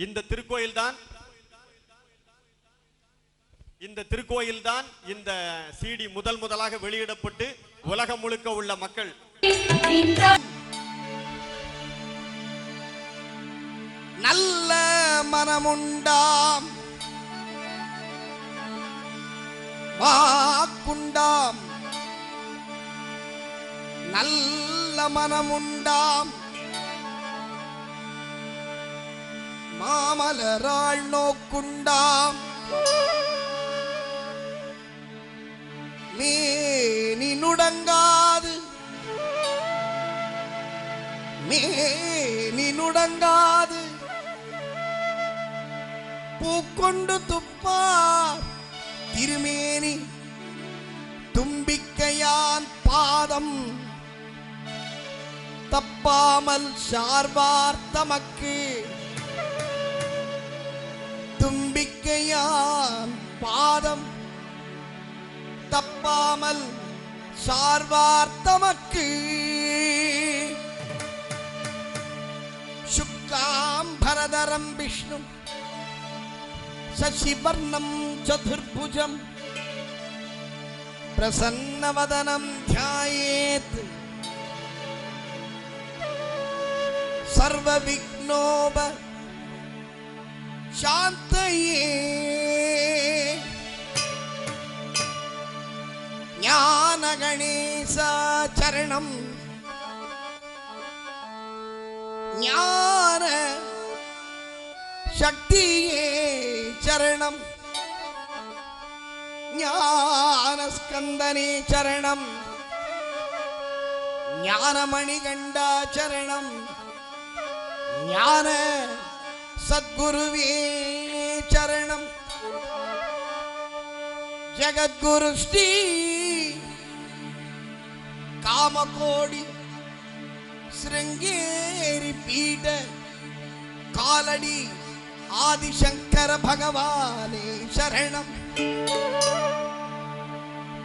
இந்த திருக்கோயில்தான் இந்த சிடி முதலாக வெளியிடப்பட்டு உலகம் முழுக்க உள்ள மக்கள் நல்ல மனமுண்டாம் வாக்குண்டாம் நல்ல மனமுண்டாம் மாமலராள் நோக்குண்டாம் மேனி நுடங்காது பூக்கொண்டு துப்பார் திருமேனி தும்பிக்கையான் பாதம் தப்பாமல் சார்வார் தமக்கு தும்பிக்கையான் பாதம் தப்பாமல் சார்வார் தமக்கு சுக்லாம் பரதரம் விஷ்ணு சசிவர்ணம் சதுர்புஜம் பிரசன்னவதனம் த்யாயேத் சர்வ விக்னோப சாந்தயே ஞான கணேச சரணம் ஞான சக்தியே சரணம் ஞான ஸ்கந்தனே சரணம் ஞானமணிகண்டா சரணம் ஞான சத்குருவே சரணம் ஜகத்குரு ஸ்ரீ காமகோடி சிருங்கேரி பீட காலடி ஆதிசங்கர பகவானே சரணம்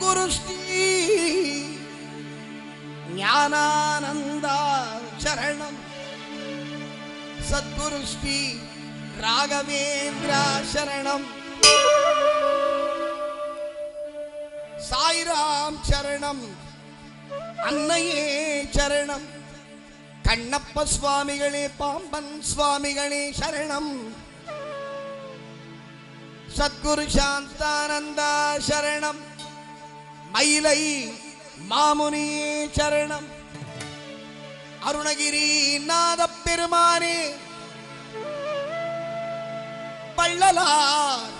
குரு ஸ்ரீ ஞானானந்தா சரணம் சத்குரு ஸ்ரீ ராகவேந்திரா சரணம் சாய்ராம் சரணம் அன்னையே சரணம் கண்ணப்ப சுவாமிகளே பாம்பன் சுவாமிகளே சரணம் சத்குரு சாந்தானந்தா சரணம் மயிலை மாமுனியே சரணம் அருணகிரி நாத பெருமானே பள்ளலார்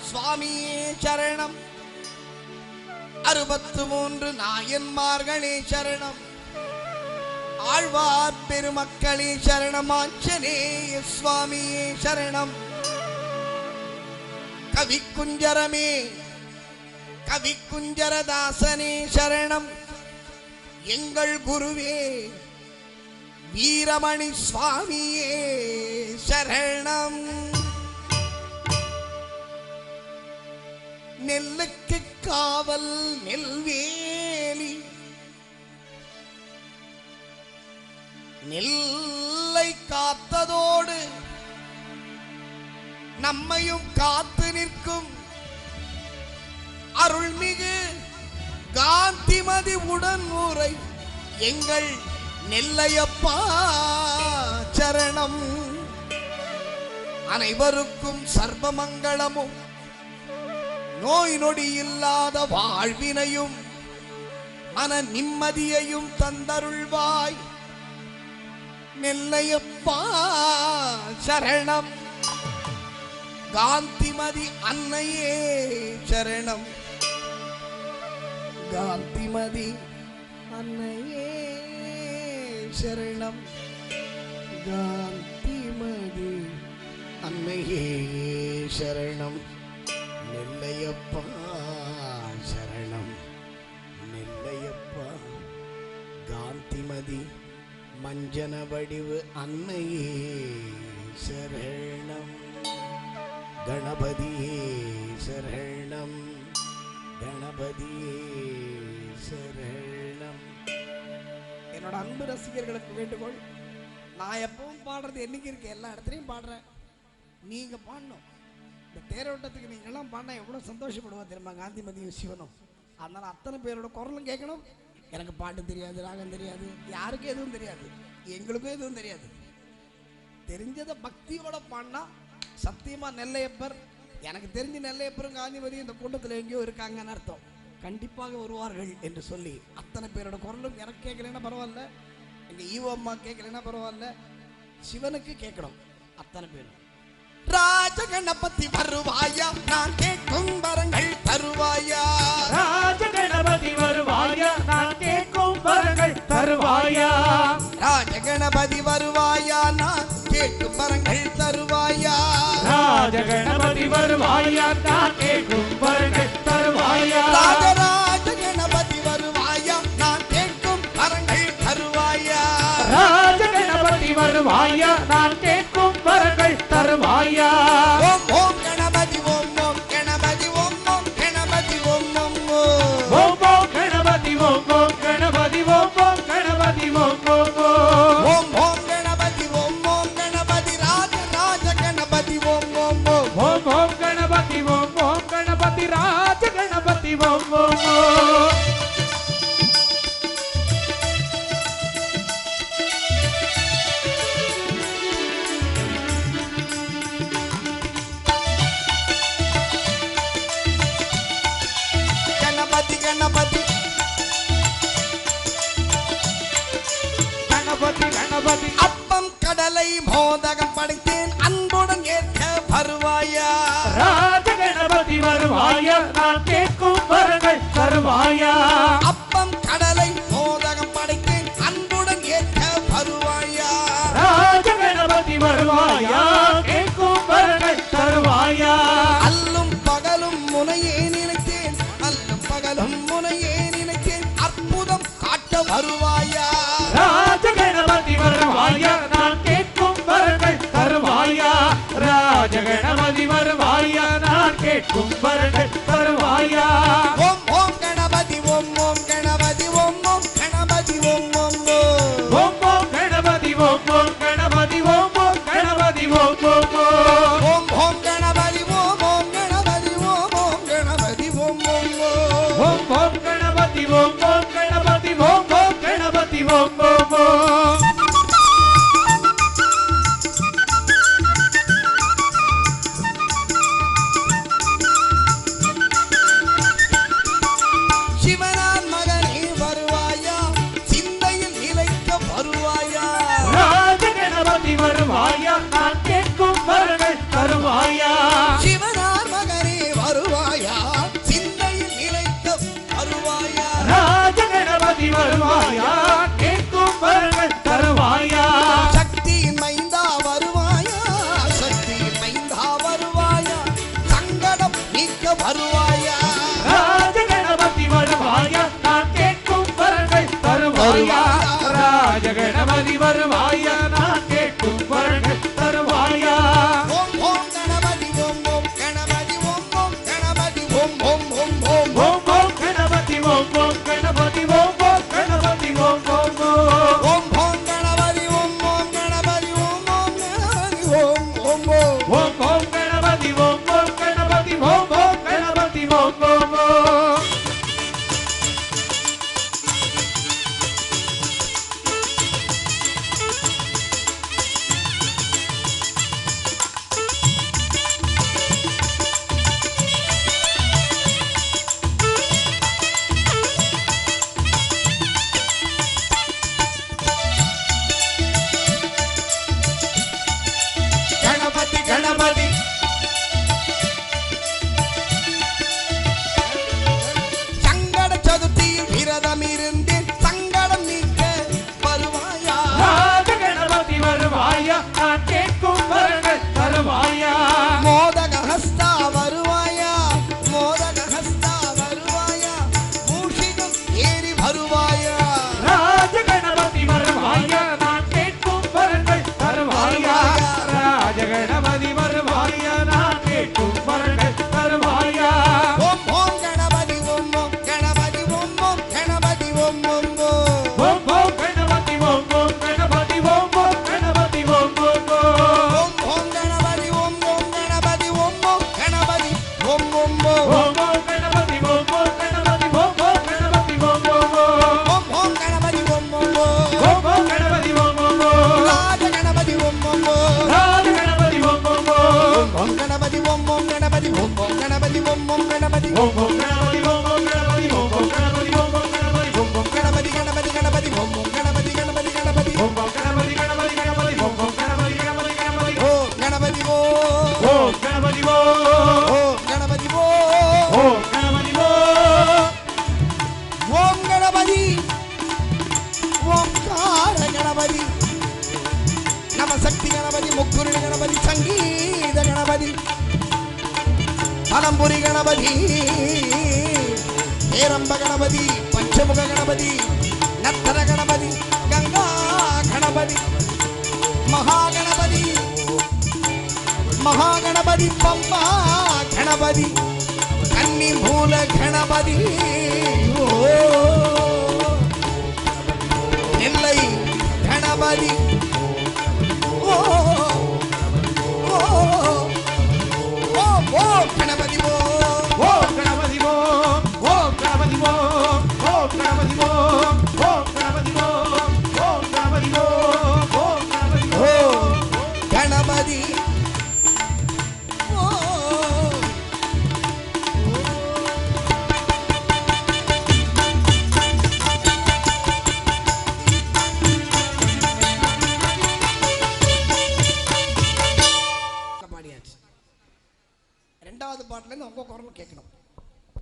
சுவாமியே சரணம் 63 நாயன்மார்களே சரணம் ஆழ்வார் பெருமக்களே சரணம் ஆஞ்சநேய சுவாமியே சரணம் கவிக்குஞ்சரமே கவிக்குஞ்சரதாசனே சரணம் எங்கள் குருவே வீரமணி சுவாமியே சரணம் நெல்லுக்கு காவல் நெல்வேலி நெல்லை காத்ததோடு நம்மையும் காத்து நிற்கும் அருள்மிகு காந்திமதி உடன்முறை எங்கள் நெல்லையப்பா சரணம் அனைவருக்கும் சர்வமங்களமும் நோய் நொடி இல்லாத வாழ்வினையும் மன நிம்மதியையும் தந்தருள்வாய் நெல்லையப்பா சரணம் காந்திமதி அன்னையே சரணம் காந்திமதி அன்னையே சரணம் காந்திமதி அன்னையே சரணம் நெல்லையப்பா சரணம் நெல்லையப்பா காந்திமதி மஞ்சன வடிவு அன்னையே சரணம் கணபதியே சரணம் கணபதியே சரணம். என்னோட அன்பு ரசிகர்களுக்கு வேண்டுகோள், நான் எப்பவும் பாடுறது என்னைக்கு இருக்கு, எல்லா இடத்துலையும் பாடுறேன். நீங்க பாடணும். இந்த தேரோட்டத்துக்கு நீங்க எல்லாம் பாடினா எவ்வளவு சந்தோஷப்படுவா தெரியுமா காந்திமதியும் சிவனும். அதனால அத்தனை பேரோட குரலும் கேட்கணும். எனக்கு பாட்டு தெரியாது, ராகம் தெரியாது, யாருக்கும் எதுவும் தெரியாது, எங்களுக்கும் எதுவும் தெரியாது. தெரிஞ்சதை பக்தியோட பாடினா சத்தியமா நெல்லையப்பர், எனக்கு தெரிஞ்ச நெல்லையப்பரும் காந்திமதியும் இந்த கூட்டத்தில் எங்கேயோ இருக்காங்கன்னு அர்த்தம். கண்டிப்பாக வருவார்கள் என்று சொல்லி அத்தனை பேரோட குரலும் எனக்கு கேட்கலன்னா பரவாயில்ல, எங்க ஈவோ அம்மா கேட்கலன்னா பரவாயில்ல, சிவனுக்கு கேட்கணும் அத்தனை பேரும். ராஜகணபதி வருவாயா, நான் கேட்கும் வரங்கள் தருவாயா. ராஜகணபதி வருவாயா, நான் கேட்கும் வரங்கள் தருவாயா. ராஜகணபதி வருவாயா, நான் கேட்கும் வரங்கள் தருவாயா. ராஜகணபதி வருவாயா, நான் கேட்கும் வரங்கள் தருவாயா. ராஜராஜ கணபதி வருவாயா, நான் கேட்கும் வரங்கள் தருவாயா. ராஜகணபதி வருவாயா, நான் கேட்கும் வரங்கள் தருவாயா. ஓம் ஓம் கணபதி ஓம் ஓம் கணபதி ஓம் ஓம் கணபதி ஓம் ஓம் ஓம் ஓம் கணபதி ஓம் ஓம் கணபதி ஓம் ஓம் கணபதி ஓம் ஓம் ஓம் ஓம் கணபதி ஓம் ஓம் கணபதி ராஜராஜ கணபதி ஓம் ஓம் ஓம் ஓம் கணபதி ஓம் ஓம் கணபதி ராஜ கணபதி ஓம் ஓம். கணபதி கணபதி கணபதி கணபதி அப்பம் கடலை மோதகம் படைத்தேன் அன்புடன் ஏற்க வருவாயா. ராஜ கணபதி வருவாயா, நான் கேட்கும் வரங்கள் தருவாயா. அப்பம் கடலை மோதகம் படைத்தேன் அன்புடன் ஏற்க வருவாயா. ராஜ கணபதி வருவாயா, கேட்கும் வரங்கள் தருவாயா. அல்லும் பகலும் முனையே நினைத்தேன், அல்லும் பகலும் முனையே நினைத்தேன், அற்புதம் காட்ட வருவாயா. ராஜ கணபதி வருவாயா, நான் கேட்கும் வரங்கள் தருவாயா. ராஜ கணபதி வருவாயா, நான் கேட்கும் வரங்கள் தருவாயா. ஓம் ஓம் கணபதி ஓம் ஓம் கணபதி ஓம் ஓம் கணபதி ஓம் ஓம் ஓம் ஓம் கணபதி ஓம் ஓம் கணபதி ஓம் ஓம் கணபதி ஓம் ஓம் ஓம் ஓம் கணபதி ஓம் ஓம் கணபதி ஓம் ஓம் கணபதி ஓம் ஓம் ஓம் ஓம் கணபதி ஓம் ஓம் கணபதி ஓம் ஓம் கணபதி பனம்புரி கணபதி, ஏரம்ப கணபதி, பஞ்சமுக கணபதி, நத்தர கணபதி, கங்கா கணபதி, மகாகணபதி, மகாகணபதி, பம்பா கணபதி, கன்னி மூல கணபதி, நெல்லை கணபதி, ஓ ஓ ஓ கணபதி, ஓ கணபதி ஓம், ஓம் கணபதி ஓம், ஓம் கணபதி ஓம், ஓம் கணபதி ஓம், ஓம் கணபதி ஓம், ஓம் கணபதி ஓ ஓம். கணபதி, ஓ பாடியாச்சு. ரெண்டாவது பாட்டுல இருந்து உங்க குரல் கேட்கணும்.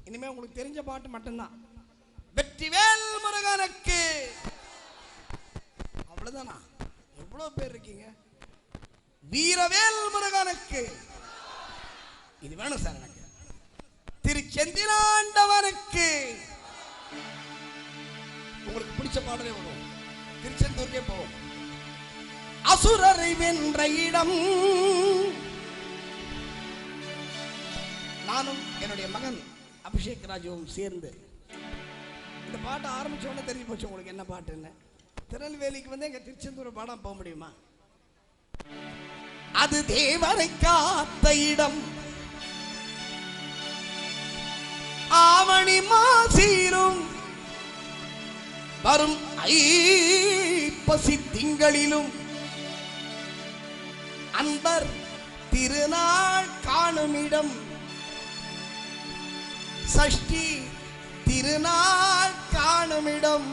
இனிமே உங்களுக்கு தெரிஞ்ச பாட்டு மட்டும்தான். வெற்றிவேல் முருகனுக்கு. அவ்வளவுதானா? எவ்வளவு பேர் இருக்கீங்க? வீரவேல் முருகனுக்கு. இது வேணும் சார் எனக்கு. திருச்செந்திலாண்டவனுக்கு. உங்களுக்கு பிடிச்ச பாடலே வரும். திருச்செந்தூருக்கே போவோம். அசுரரை வென்ற இடம். நானும் என்னுடைய மகன் அபிஷேக் ராஜுவும் சேர்ந்து இந்த பாட்டை ஆரம்பிச்ச உடனே தெரிஞ்சு போச்சு உங்களுக்கு என்ன பாட்டுன்னு. திருநெல்வேலிக்கு வந்து எங்க திருச்செந்தூர் பாடம் போக முடியுமா? அது தேவரை காத்த இடம். ஆவணி மாசீரும் வரும் ஐப்பசி திங்களிலும் அன்பர் திருநாள் காணுமிடம். சஷ்டி திருநாள் காணுமிடம்.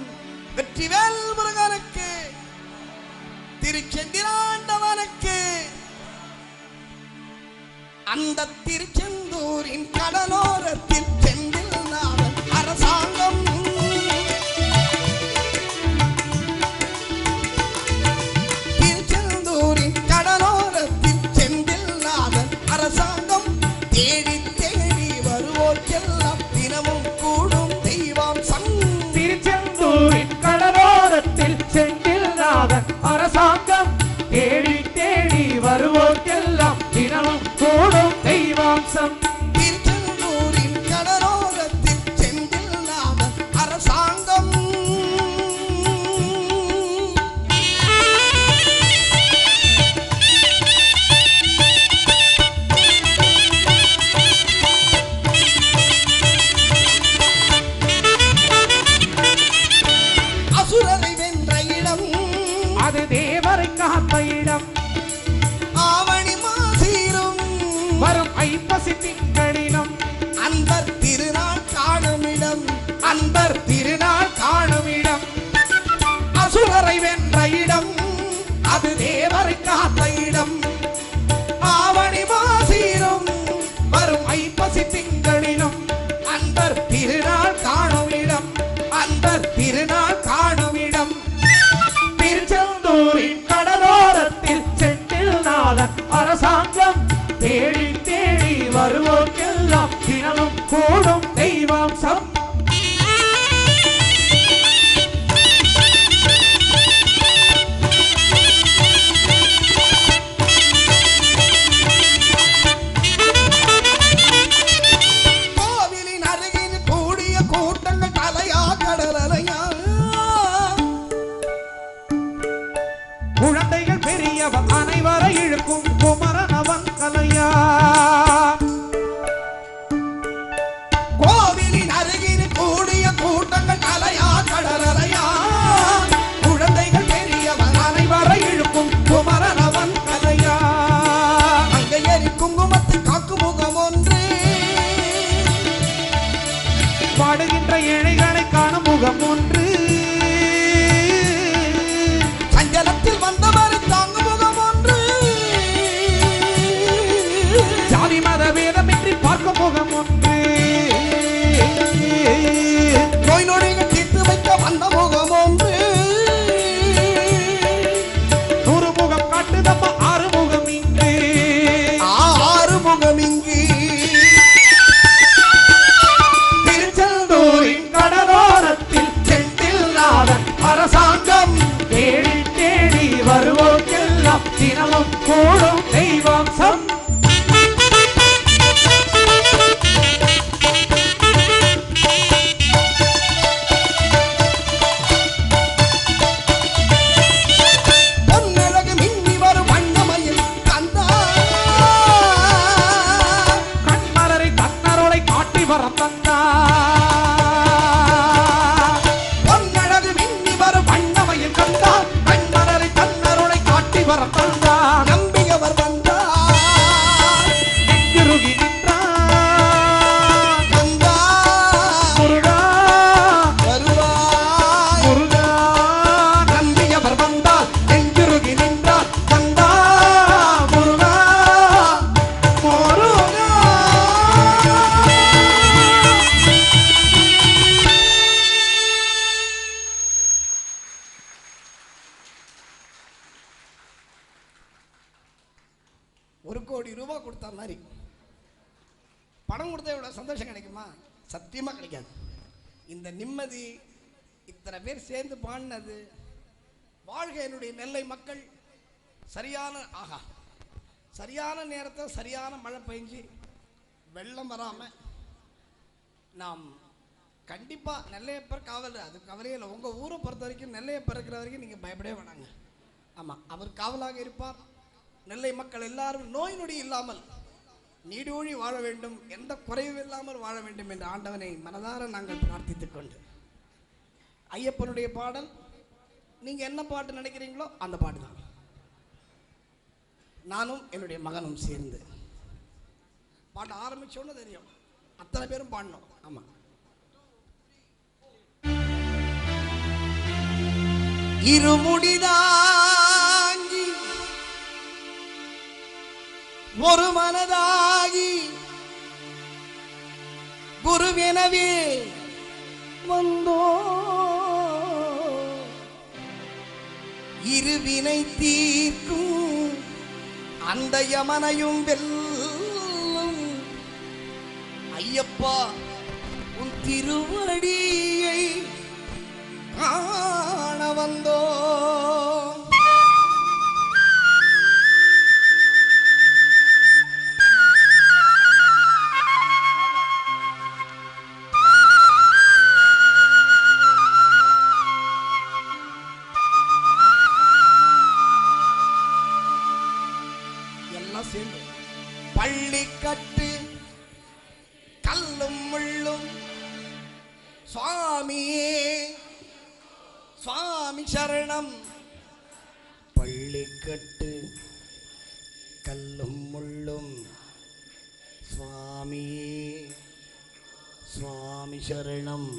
வெற்றிவேல் முருகனுக்கு. திருச்செந்திலாண்டவனுக்கு. அந்த திருச்செந்தூரின் கடலோரத்தில் செந்தில் நாடன் அரசாங்கம். திருச்செந்தூரின் கடலோரத்தில் செந்தில் நாடன் அரசாங்கம். தேடி தேடி வருவோர்க்கெல்லாம் தினமும் கூடும் தெய்வாம்சம். திருச்செந்தூரின் கடலோரத்தில் செந்தில்நாதன் அரசாங்கம். தேடி தேடி வருவோர்க்கெல்லாம் தினமும் கூடும் தெய்வாம்சம். திருச்செந்தூரின் கடலோரத்தில் செந்தில் நாடன் அரசாங்கம். அசுரரை வென்ற இடம். அது தேவரை காத்த இடம். ஆவணி மாசீரும் வரும் ஐப்பசி திங்களிலும் அன்பர் திருநாள் காணுமிடம். அன்பர் திருநாள் காணுமிடம். அசுரரை வென்ற இடம். அது தேவரை காத்த இடம். ஆவணி மாசீரும் வரும் ஐப்பசி திங்களிலும் அன்பர் திருநாள் காணுமிடம். அன்பர் திருநாள் காணுமிடம். திருச்செந்தூரின் கடலோரத்தில் செந்தில்நாதன் அரசாங்கம். தேடி தேடி வருவோர்க்கெல்லாம் தினமும் கூடும் தெய்வாம்சம். கோவிலின் அருகில் கூடிய கூட்டங்கள் தலையா கடலையா. குழந்தைகள் பெரியவர் அனைவரை இழுக்கும் குமரனவன் கலையா. கோவிலின் அருகில் கூடிய கூட்டங்கள் தலையா கடலையா. குழந்தைகள் பெரியவர் அனைவரை இழுக்கும் குமரனவன் கலையா. அங்கே எரி குங்குமத்தை காக்கும் முகம் ஒன்று. பாடுகின்ற ஏழைகளை காணும் முகம் ஒன்று. சஞ்சலத்தில் வந்தவரை தாங்கும் முகம் ஒன்று. ஜாதி மத வேதமின்றி பார்க்கும் முகம் ஒன்று. நோய் நொடிகள் தீர்த்து வைக்க வந்த முகம் ஒன்று. 100 முகம் காட்டுதப்ப 6 முகம் இங்கு. ஆறு முகம் இங்கு. கோடி ரூபாய் கொடுத்தா மாதிரி. பணம் கொடுத்தா இவ்வளவு சந்தோஷம் கிடைக்குமா? சத்தியமா கிடைக்காது. இந்த நிம்மதி, இத்தனை பேர் சேர்ந்து பாடினது, வாழ்க என்னுடைய நெல்லை மக்கள். சரியான நேரத்தில் சரியான மழை பெஞ்சு வெள்ளம் வராமல் நாம் கண்டிப்பாக நெல்லையப்பர் காவல், அது கவலையே இல்லை. உங்கள் ஊரை பொறுத்த வரைக்கும் நெல்லையப்பர் இருக்கிற வரைக்கும் நீங்கள் பயப்படவே வேணாங்க. ஆமாம், அவர் காவலாக இருப்பார். நெல்லை மக்கள் எல்லாரும் நோய் நொடி இல்லாமல் நீடூழி வாழ வேண்டும், எந்த குறைவும் இல்லாமல் வாழ வேண்டும் என்ற ஆண்டவனை மனதார நாங்கள் பிரார்த்தித்துக் கொண்டு, ஐயப்பனுடைய பாடல் நீங்கள் என்ன பாட்டு நினைக்கிறீங்களோ அந்த பாட்டு தான். நானும் என்னுடைய மகனும் சேர்ந்து பாட்டு ஆரம்பிச்சோன்னு தெரியும், அத்தனை பேரும் பாடணும். ஆமாம். இருமுடிதாங்கி ஒரு மனதாகி குருவெனவே வந்தோ, இருவினை தீர்க்கும் அந்த யமனையும் வெல்லும் ஐயப்பா உன் திருவடியை காண வந்தோ. எல்லாம் சேர்ந்து பள்ளிக்கட்டு கல்லும் முள்ளும் சுவாமியே சுவாமி சரணம். பள்ளிக்கட்டு கல்லும் முள்ளும் சுவாமியே சுவாமி சரணம்.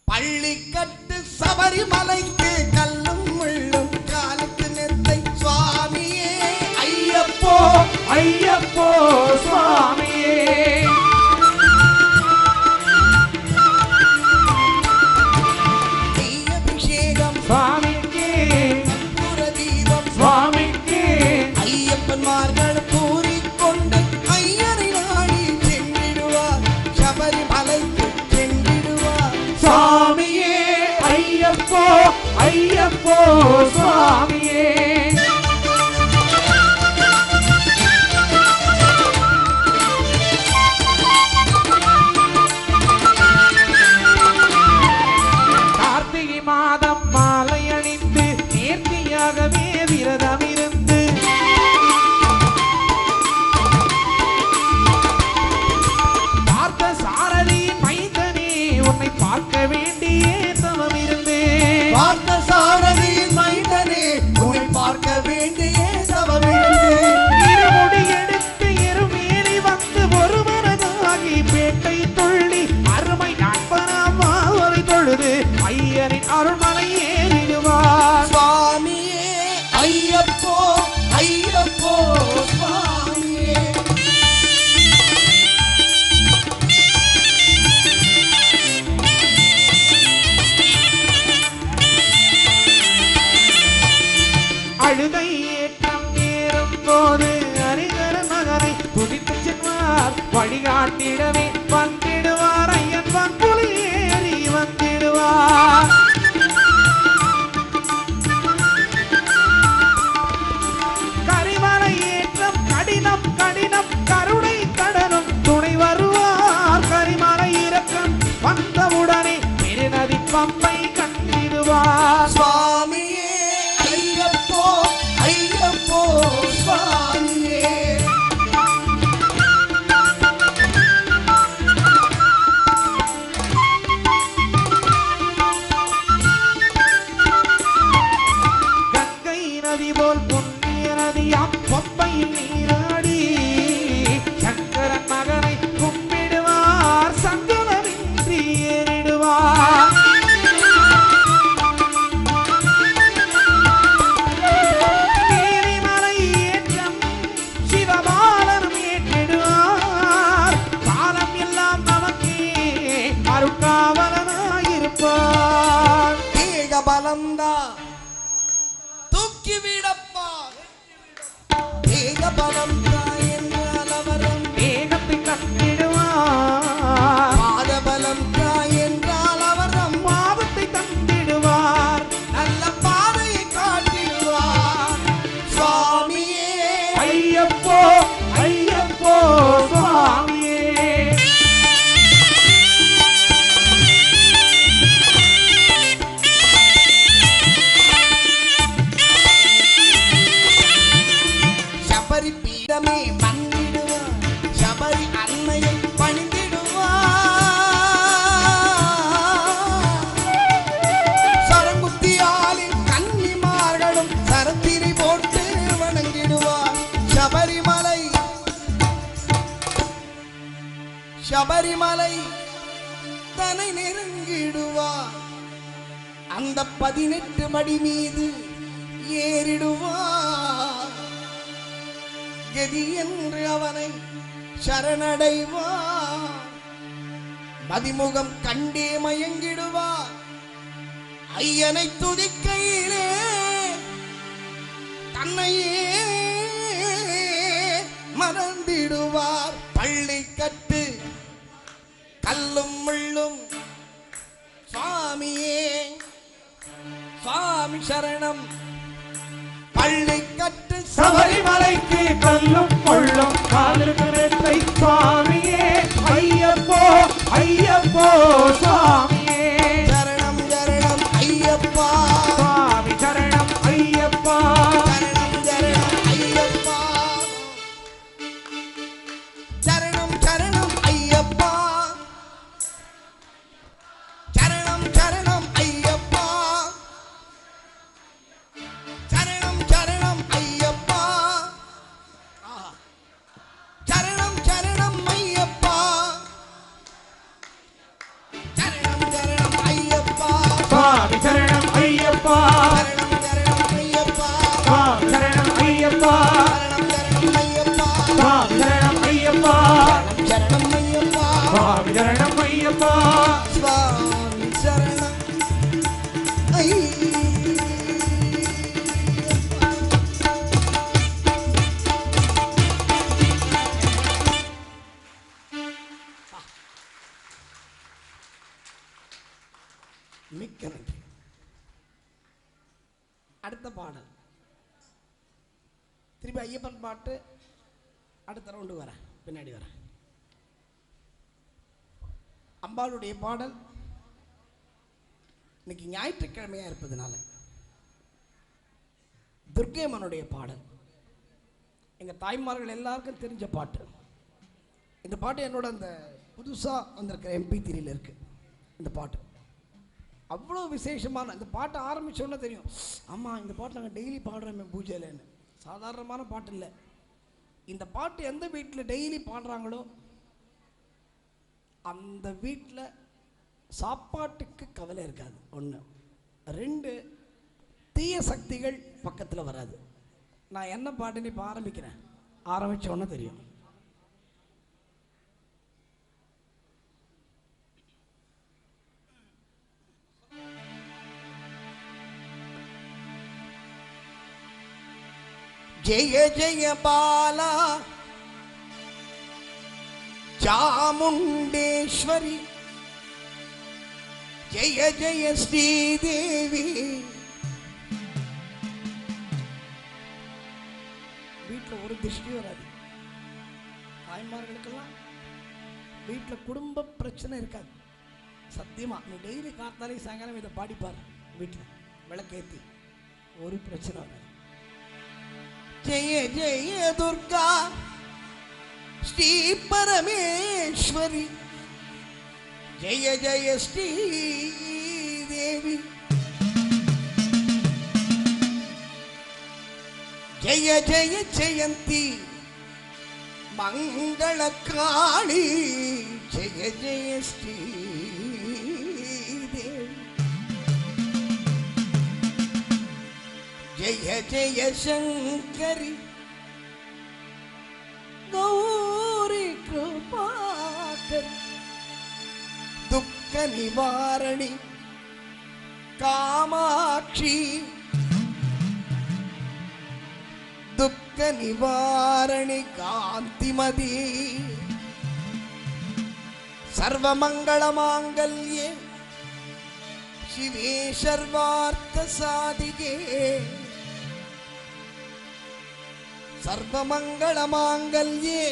பள்ளிக்கட்டு சபரிமலைக்கு கல்லும் முள்ளும் காலுக்கு நெத்தை சுவாமியே ஐயப்போ ஐயப்போ சுவாமியே. அபிஷேகம் சுவாமிக்கு புரதீபம் சுவாமிக்கு ஐயப்பன்மார்கள் கூறிக்கொண்டு ஐயரை நாடி சென்றிடுவார், சபரிமலைக்கு சென்றிடுவார். சுவாமியே ஐயப்போ ஐயப்போ சுவாமியே. கார்த்திகை மாதம் மாலை அணிந்து நேர்த்தியாகவே விரதம் இருந்து பார்த்த சாரதியின் மைந்தனே உன்னை பார்க்க வேண்டிய தவம் இருந்து. பார்த்த சாரதியின் மைந்தனே உன்னை பார்க்க வேண்டிய தவம் இருந்து. இருமுடி எடுத்து இருமேலி வந்து ஒரு மனதாகி பேட்டை துள்ளி அருமை நண்பனாம் மாவரை தொழுது ஐயரின் அருள்மலை ஏறிடுவார். சுவாமியே ஐயப்போ ஐயப்போ சுவாமியே. அழுதை ஏற்றம் ஏறும் போது அரிகர மகனை துதித்து சென்றார். வழிகாட்டிடவே வந்திடுவார் ஐயன் வன்புலி ஏறி வந்திடுவார். கரிமலை ஏற்றம் கடினம் கடினம் கருணை கடனும் துணை வருவார். கரிமலை இறக்கம் வந்தவுடனே பெருநதி பம்பை கண்டிடுவார். சுவாமியே ஐயப்போ ஐயப்போ சுவாமியே. கங்கை நதி போல் புண்ணிய நதியாம் பம்பையில் நீராடி சங்கரன் மகனை கும்பிடுவார், சங்கரமின்றி ஏறிடுவார். நீலிமலை ஏற்றம் சிவபாலனும் ஏற்றிடுவார். காலம் எல்லாம் நமக்கே அருட்காவலனாயிருப்பார். தேக பலம்தா தூக்கி விடப்பா பலம் தாய் என்றால் அவரம் வேகத்தை தந்திடுவார். பாத பலம் தாய் என்றால் அவரம் பாவத்தை தந்திடுவார். நல்ல பாதையை காட்டிடுவார் சுவாமியே. ஐயப்போ ஐயப்போ சுவாமியே. சபரி பீடமே வந்திடுவார் சபரி அன்னையை பணிந்திடுவார். சரங்குத்தியாலில் கன்னிமார்களும் சரத்திரி போட்டு வணங்கிடுவார். சபரிமலை சபரிமலை தன்னை நெருங்கிடுவார். அந்த 18 மடி மீது ஏறிடுவார். கதி என்று அவனை சரணடைவார். மதிமுகம் கண்டே மயங்கிடுவார். ஐயனை துதிக்கையிலே தன்னையே மறந்திடுவார். பள்ளி கட்டு கல்லும் முள்ளும் சுவாமியே சுவாமி சரணம். பள்ளி கட்டு சபரிமலைக்கு கல்லும் முள்ளும் காலிருக்கிறத்தை சுவாமியே. ஐயப்போ ஐயப்போ சுவாமியே. சரணம் சரணம் ஐயப்பா சுவாமி சரணம் ஐயப்பா. சரணம் சரணம் ஐயப்பா. சரணம் சரணம் ஐயப்பா. சரணம் சரணம் ஐயப்பா. சரணம் சரணம் ஐயப்பா. சரணம் சரணம் ஐயப்பா. சரணம் சரணம் ஐயப்பா. சுவாமி சரணம் ஐயப்பா. சரணம் சரணம் ஐயப்பா. சுவாமி சரணம் ஐயப்பா. சரணம் சரணம் ஐயப்பா. சுவாமி சரணம் ஐயப்பா. சரணம் ஐயப்பா. சுவாமி சரணம் ஐயப்பா. சுவாமி சரணம் மிக்க நன்றி. அடுத்த பாடல் திருப்பி ஐயப்பன் பாட்டு. அடுத்த ரவுண்டு வரேன், பின்னாடி வரேன். அம்பாளுடைய பாடல் இன்னைக்கு ஞாயிற்றுக்கிழமையா இருப்பதனால துர்க்கையம்மனுடைய பாடல் எங்க தாய்மார்கள் எல்லாருக்கும் தெரிஞ்ச பாட்டு. இந்த பாட்டு என்னோட அந்த புதுசா வந்திருக்கிற MP3 இருக்கு. இந்த பாட்டு அவ்வளோ விசேஷமான இந்த பாட்டை ஆரம்பிச்சோன்னே தெரியும், ஆமாம் இந்த பாட்டு நாங்கள் டெய்லி பாடுறோமே பூஜையிலன்னு. சாதாரணமான பாட்டு இல்லை. இந்த பாட்டு எந்த வீட்டில் டெய்லி பாடுறாங்களோ அந்த வீட்டில் சாப்பாட்டுக்கு கவலை இருக்காது. 1 2 தீய சக்திகள் பக்கத்தில் வராது. நான் என்ன பாட்டுன்னு இப்போ ஆரம்பிக்கிறேன், ஆரம்பித்தோன்னே தெரியும். ஜெய ஜெய பாலா சாமுண்டேஸ்வரி ஜெய ஜெய ஸ்ரீதேவி. வீட்டில் ஒரு திருஷ்டி வராது. தாய்மார்களுக்கெல்லாம் வீட்டில் குடும்ப பிரச்சனை இருக்காது. சத்தியமா நீ டெய்லி காத்தாலே சாயங்காலம் இதை பாடிப்பார். வீட்டில் விளக்கேற்றி ஒரு பிரச்சனை வராது. ஜெய ஜெய துர்கா ஸ்ரீ பரமேஸ்வரி ஜெய ஜெய ஸ்ரீ தேவி ஜெய ஜெய ஜெயந்தி மங்கள காளி ஜெய ஜெய ஸ்ரீ தேவி ஜெய ஜெய சங்கரி गौरी कृपाकर दुख निवारणी कामाक्षी दुख துக்க நிவாரணி காந்திமதி சர்வமங்கள மாங்கல்யே शिवे सर्वार्थ साधिके सर्वमंगल मांगल्ये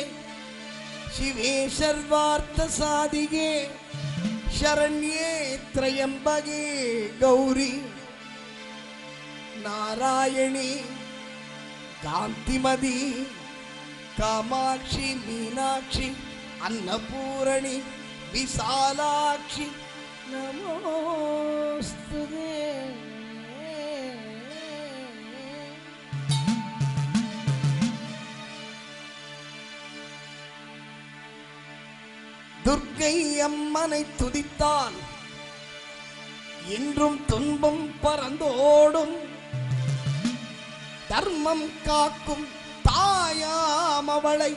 शिवे सर्वार्थ साधिके शरण्ये त्र्यंबके गौरी नारायणी कांतिमदी कामाक्षी मीनाक्षी अन्नपूर्णी विशालाक्षी नमोस्तुते துர்க்கை அம்மனை துதித்தால் என்றும் துன்பம் பறந்தோடும் தர்மம் காக்கும் தாயாம் அவளை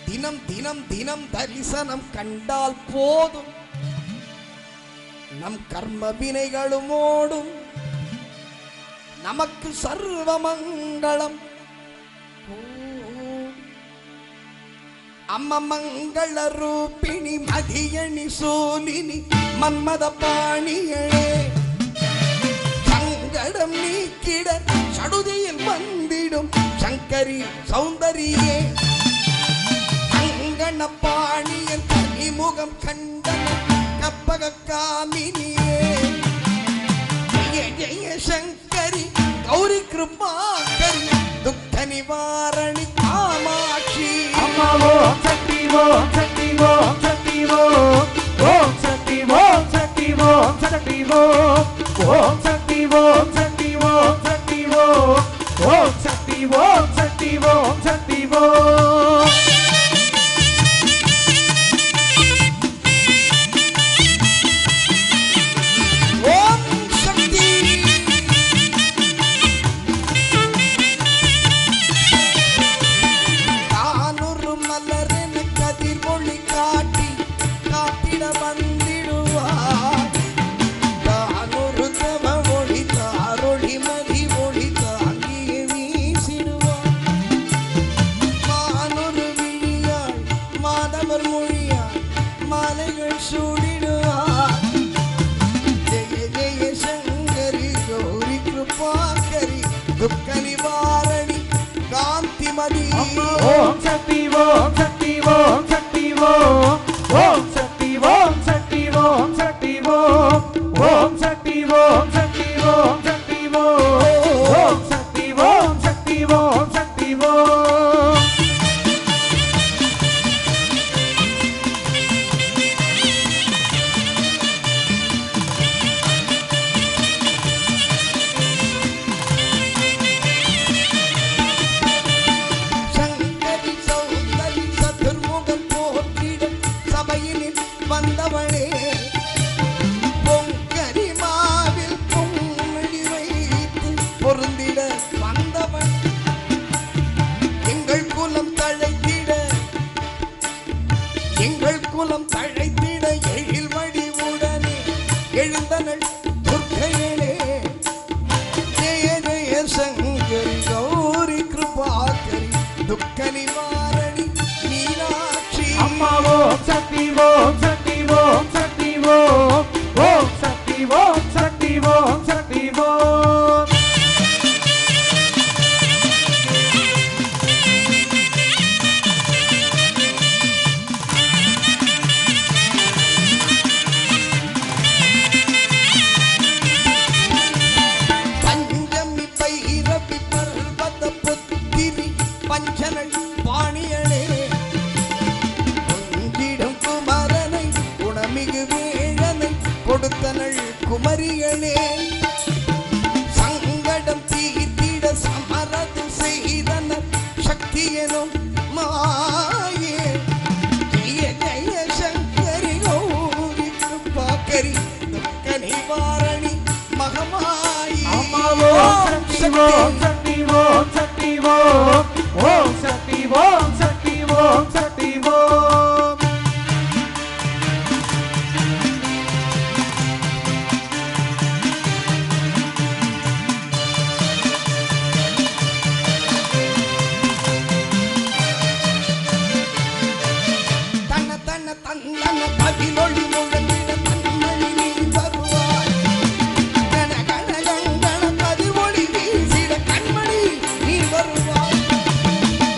தினம் தினம் தினம் தரிசனம் கண்டால் போதும் நம் கர்ம வினைகளும் ஓடும் நமக்கு சர்வ மங்களம் அம்ம மங்கள ரூபிணி மதியணி சோலினி மன்மத பாணியளே சங்கடம் நீக்கிட சடுதியில் வந்திடும் சங்கரி சௌந்தரியே அங்கண பாணியன் கனிமுகம் கண்டன கப்பக காமினியே ஜெய ஜெய சங்கரி கௌரி கிருபாகரி துக்க நிவாரணி காமாட்சி அம்மா ஓம் சக்தி ஓம் சக்தி ஓம் சக்தி ஓம் ஓம் சக்தி ஓம் சக்தி ஓம் சக்தி ஓம் ஓம் சக்தி ஓம் சக்தி ஓம் சக்தி ஓம் ஓம் சக்தி ஓம் சக்தி ஓம் சக்தி ஓம் दुख निवारणी कांतिमदी ओम शक्ति ओम शक्ति ओम शक्ति ओम ओम शक्ति ओम शक्ति ओम शक्ति ओम ओम शक्ति ओम शक्ति ओम शक्ति ओम ओम शक्ति ओम शक्ति ओम शक्ति ओम வந்தவளே பொங்கரி மாவில் பொங்கி வைத்து பொருந்திட வந்தவள் எங்கள் குலம் தழைத்திட எழில் வடிவுடனே எழுந்தனள் துர்க்கையிலே ஜெய ஜெய சங்கரி கௌரி கிருபாகரி துக்க நிவாரணி மீனாட்சி அம்மா ஓம் சக்தி ஓம் சக்தி ஓம் சக்தி ஓம் ஓம் சக்தி ஓம் சக்தி ஓம் சக்தி ஓம் பஞ்சமி பைரவி பர்வத புத்திரி பஞ்சனள் பாணியளே பொங்கிடும் குமரனை குணமிகு வேழனை கொடுத்தனள் குமரிகளே சங்கடம் தீர்த்திட சமரது செய்தனர் சக்தி எனும் மாயே ஜெய ஜெய சங்கரி கௌரி கிருபாகரி துக்க நிவாரணி மகமாயி அம்மா ஓம் சக்தி ஓம் சக்தி ஓம் சக்தி ஓம் ஓம் சக்தி ஓம் சக்தி ஓம் சக்தி ஓம் கவினொழி முழங்கிட கண்மணி நீ வருவாய் கண கண கண கதிரொளி வீசிட கண்மணி நீ வருவாய்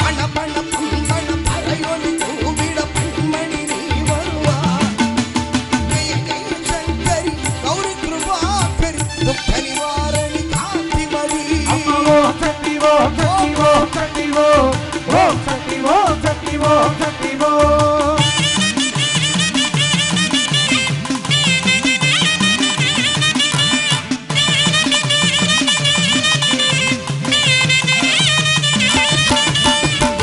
பண பண பம்பண பறையொளி தூவிட கண்மணி நீ வருவாய் ஜெய ஜெய சங்கரி கௌரி கிருபாகரி துக்க நிவாரணி காந்திமதி அம்மா ஓம் சக்தி ஓம் சக்தி ஓம் சக்தி ஓம் ஓம் சக்தி ஓம் சக்தி ஓம் சக்தி ஓம்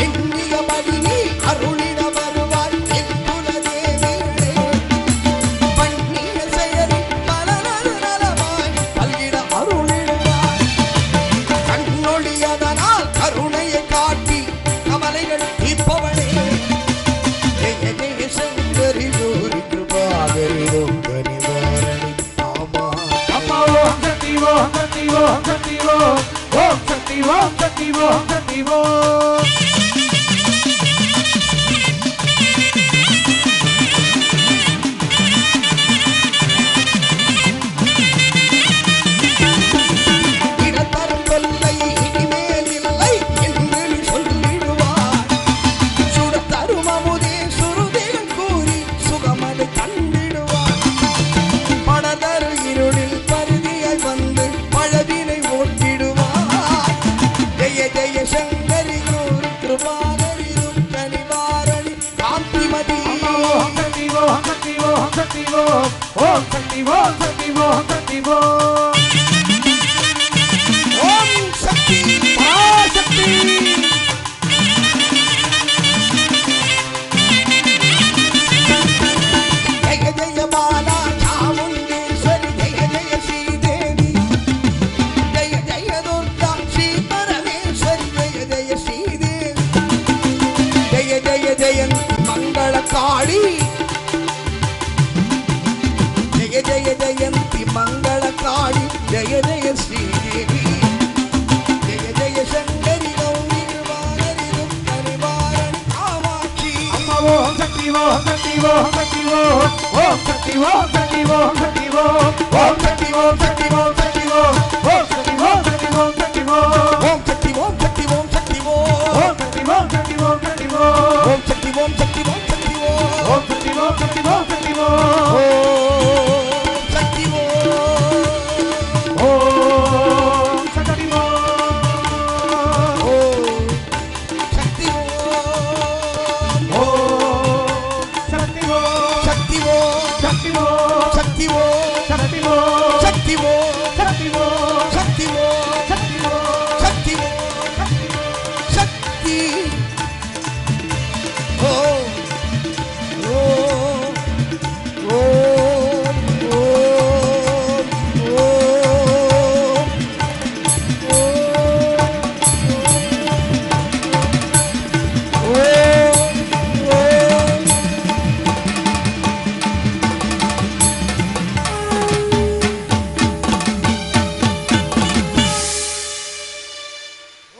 எண்ணியபடி நீ அருளிட வருவாய் என் குலதேவிகளே பண்ணிய செயலில் பல நலமாய் பல்கிட அருளிடுவாய் கண்ணொழியதனால் கருணையை காட்டி கவலைகள் தீர்ப்பவனே ஜெய ஜெய சங்கரி கௌரி கிருபாகரி துக்க நிவாரணி ஆமா அம்மா ஓம் சக்தி ஓம் சக்தி ஓம் சக்தி ஓம் ஓம் சக்தி ஓம் சக்தி ஓம் சக்தி ஓம் இடத்தரும் தொல்லை இனிமேல் இல்லை என்று நீ சொல்லிடுவாய் சுடத்தரும் அமுதே சுருதிகள் கூறி சுகமது கண்டிடுவாய் படதரு இருளில் பருதியாய் வந்து பழவினை ஓட்டிடுவாய் ஜெய ஜெய சங்கரி கௌரி கிருபாகரி துக்க நிவாரணி காந்திமதி அம்மா ஓம் சக்தி ஓம் சக்தி ஓம் சக்தி ஓம் ஓம் சக்தி ஓம் சக்தி ஓம் சக்தி ஓம் ஓம் சக்தி பராசக்தி ஜெய ஜெய பாலா சாமுண்டீஸ்வரி ஜெய ஜெய ஸ்ரீதேவி ஜெய ஜெய துர்கா ஸ்ரீ பரமேஸ்வரி ஜெய ஜெய ஸ்ரீதேவி ஜெய ஜெய ஜெயன் மங்கள காளி ஜெய ஜெய ஜெயந்தி மங்கள காளி ஜெய ஜெய ஸ்ரீதேவி ஜெய ஜெய சங்கரி கௌரி கிருபாகரி துக்க நிவாரணி காமாட்சி அம்மா ஓம் சக்தி ஓம் சக்தி ஓம் சக்தி ஓம் ஓம் சக்தி ஓம் சக்தி ஓம் சக்தி ஓம் ஓம் சக்தி ஓம் சக்தி ஓம் சக்தி ஓம் ஓம் சக்தி ஓம் சக்தி ஓம் சக்தி ஓம் ஓம் சக்தி ஓம் சக்தி ஓம் சக்தி ஓம் ஓம் சக்தி ஓம் சக்தி ஓம் சக்தி ஓம் ஓம் சக்தி ஓம் சக்தி ஓம் சக்தி ஓம் ஓம் சக்தி ஓம் சக்தி ஓம் சக்தி ஓம் ஓம் சக்தி ஓம் ஓம் சக்தி ஓம் ஓம் சக்தி ஓம் ஓம் சக்தி ஓம் சக்தி ஓம் சக்தி ஓம் சக்தி ஓம் சக்தி ஓம் சக்தி ஓம் சக்தி ஓம் சக்தி ஓம் சக்தி ஓம் சக்தி ஓம் சக்தி ஓம் ஓம் ஓம் ஓம்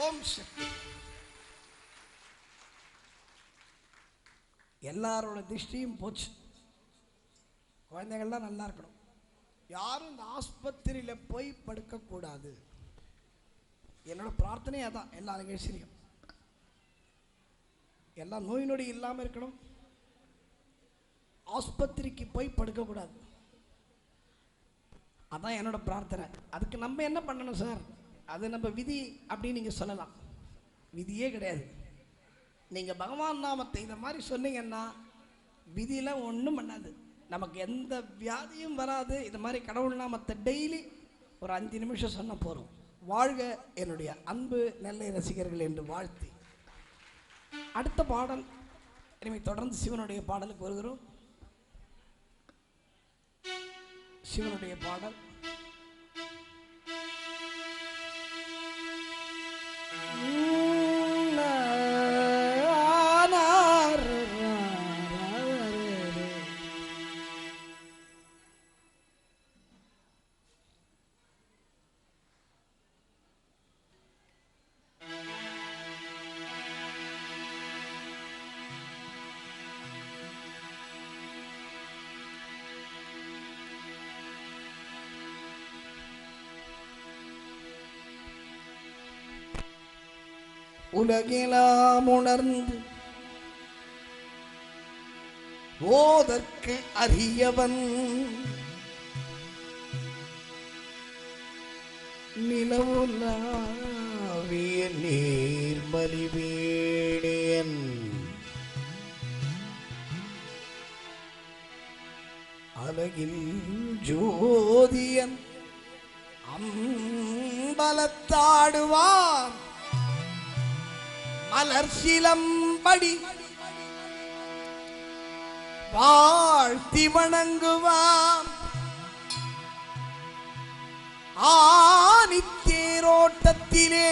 ஓம் சக்தி. எல்லாரோட திருஷ்டியும் போச்சு. குழந்தைகள்லாம் நல்லா இருக்கணும். யாரும் இந்த ஆஸ்பத்திரியில் போய் படுக்கக்கூடாது. என்னோட பிரார்த்தனை அதான். எல்லா நிகழ்ச்சியிலையும் எல்லாம் நோய் நொடி இல்லாமல் இருக்கணும். ஆஸ்பத்திரிக்கு போய் படுக்கக்கூடாது. அதான் என்னோட பிரார்த்தனை. அதுக்கு நம்ம என்ன பண்ணணும் சார்? அது நம்ம விதி அப்படின்னு நீங்கள் சொல்லலாம். விதியே கிடையாது. நீங்கள் பகவான் நாமத்தை இந்த மாதிரி சொன்னீங்கன்னா விதியெலாம் ஒன்றும் பண்ணாது. நமக்கு எந்த வியாதியும் வராது. இந்த மாதிரி கடவுள் நாமத்தை டெய்லி ஒரு 5 நிமிஷம் சொன்ன போகிறோம். வாழ்க என்னுடைய அன்பு நெல்லை ரசிகர்கள் என்று வாழ்த்தி அடுத்த பாடல். இனிமேல் தொடர்ந்து சிவனுடைய பாடலுக்கு வருகிறோம். சிவனுடைய பாடல் உலகெல்லாம் உணர்ந்து ஓதற்கு அறியவன் நிலவுலாவிய நீர்மலிவேணியன் அழகில் ஜோதியன் அம்பலத்தாடுவான் மலர் சிலம்படி வாழ்த்தி வணங்குவான் ஆனித்தேரோட்டத்திலே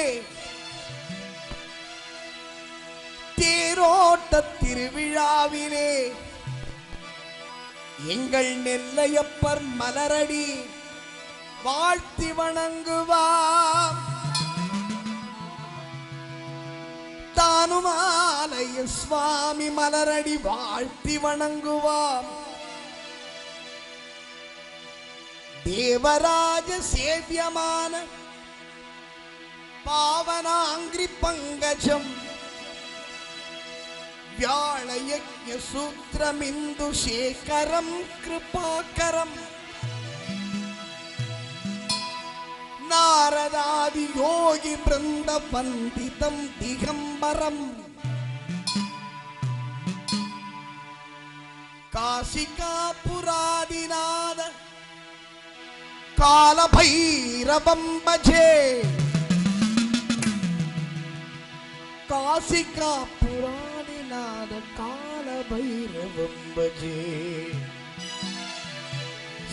தேரோட்ட திருவிழாவிலே எங்கள் நெல்லையப்பர் மலரடி வாழ்த்தி வணங்குவாம் தானுமாலய சுவாமி மலரடி வாழ்த்தி வணங்குவாம் தேவராஜ சேவியமான பாவனாங்கிரி பங்கஜம் व्याळयज्ञ सूत्रमिन्दु शेखरं कृपाकरं नारदादि योगी वृंद वंदितं दिगंबरं काशिकापुरादिनाद कालभैरवं भजे काशिकापुरा काल भैरवं भजे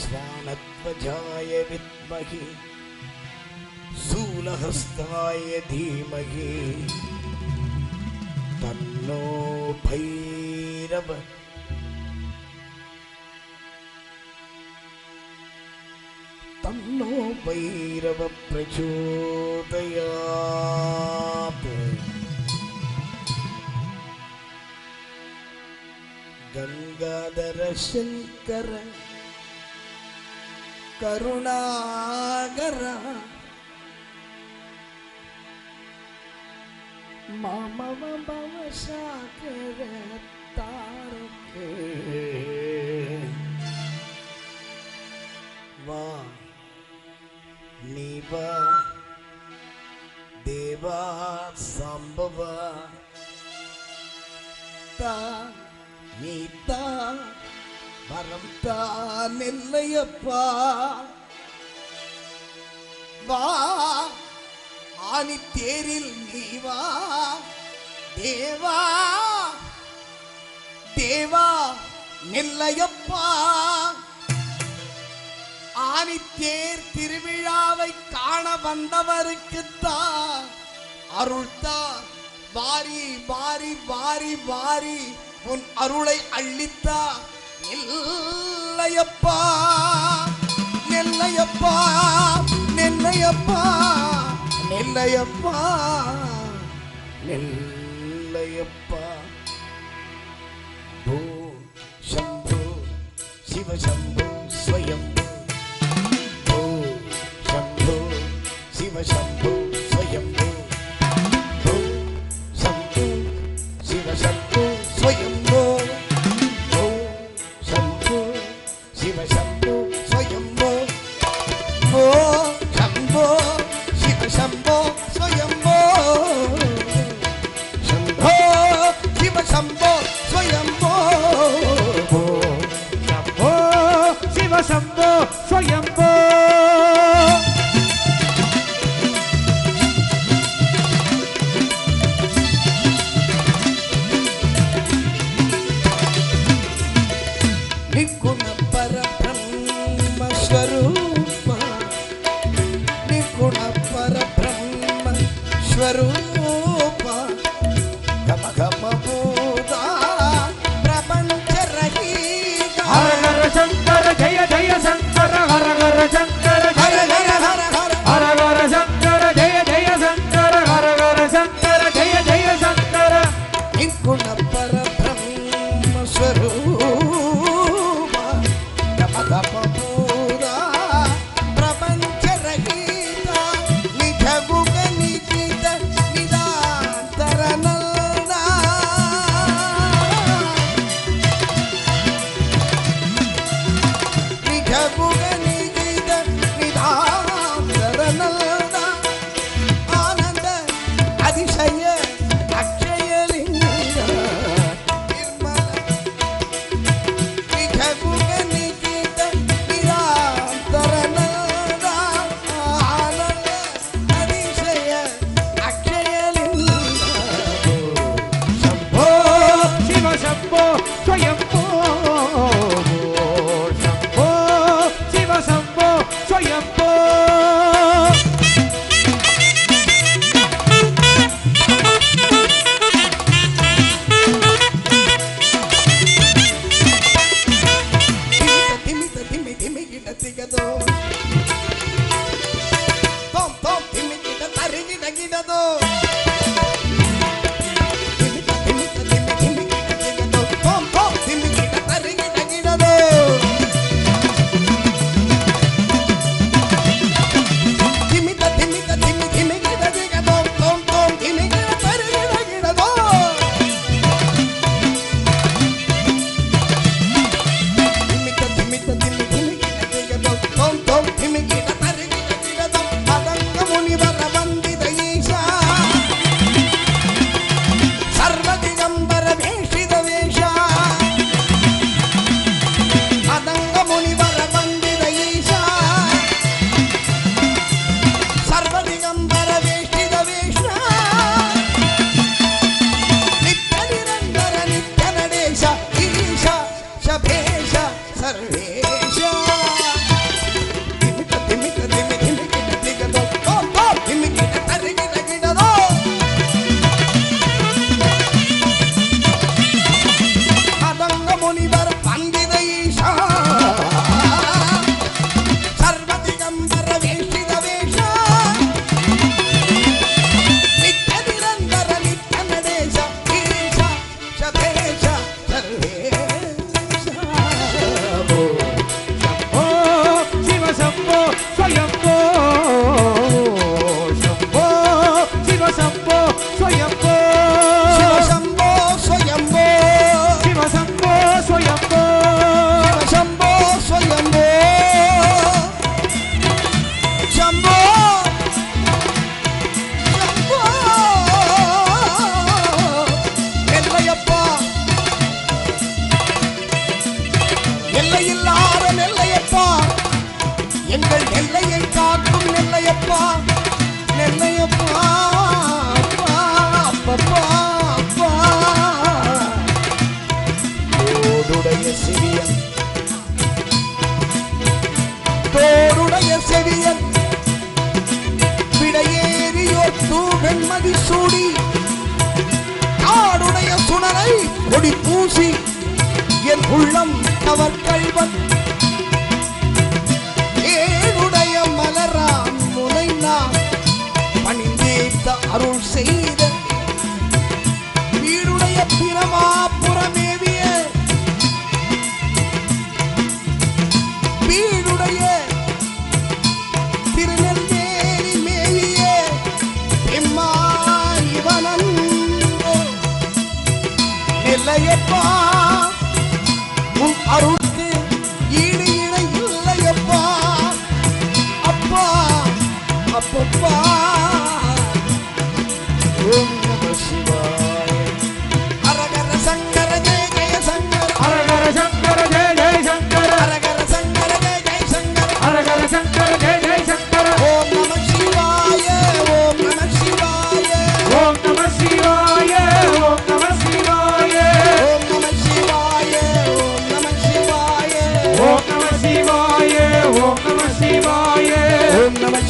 स्वानध्वजाय विद्महे शूलहस्ताय धीमहि तन्नो भैरव प्रचोदयात् गंगाधर शंकर करुणागर मामव भवसागर तारक वा नीवा देवा संभव ता नीता வரம்தா நெல்லையப்பா வா ஆனி தேரில் நீ வா தேவா தேவா நெல்லையப்பா ஆனி தேர் திருவிழாவை காண வந்தவருக்குத்தான் அருள்தா வாரி வாரி வாரி வாரி உன் அருளை அள்ளித்தா நெல்லையப்பா நெல்லையப்பா நெல்லையப்பா நெல்லையப்பா நெல்லையப்பா பூ சம்பு சிவ சம்பு ஸ்வயம் பூ சம்பு சிவ சம்பு ஸ்வயம் பூ சம்பு சிவ சம்பு ஸ்வயம் शंभो स्वयंभो निगुण परब्रह्म स्वरूप निगुण परब्रह्म स्वरूप गम गम भूता प्रपंच रहित हर हर शंकर जय जय शंकर हर हर शंकर जय जय हर हर शंकर जय जय शंकर हर हर शंकर जय जय शंकर निगुण परब्रह्म स्वरूप गम गम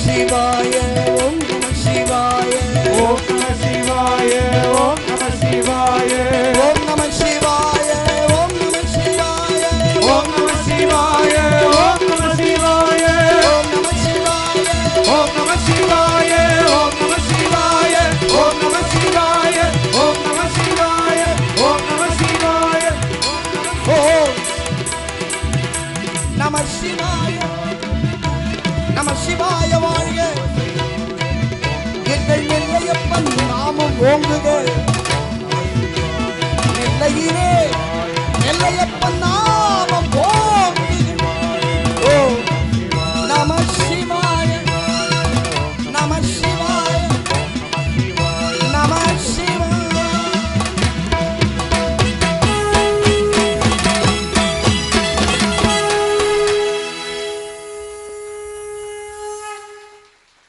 Shiva.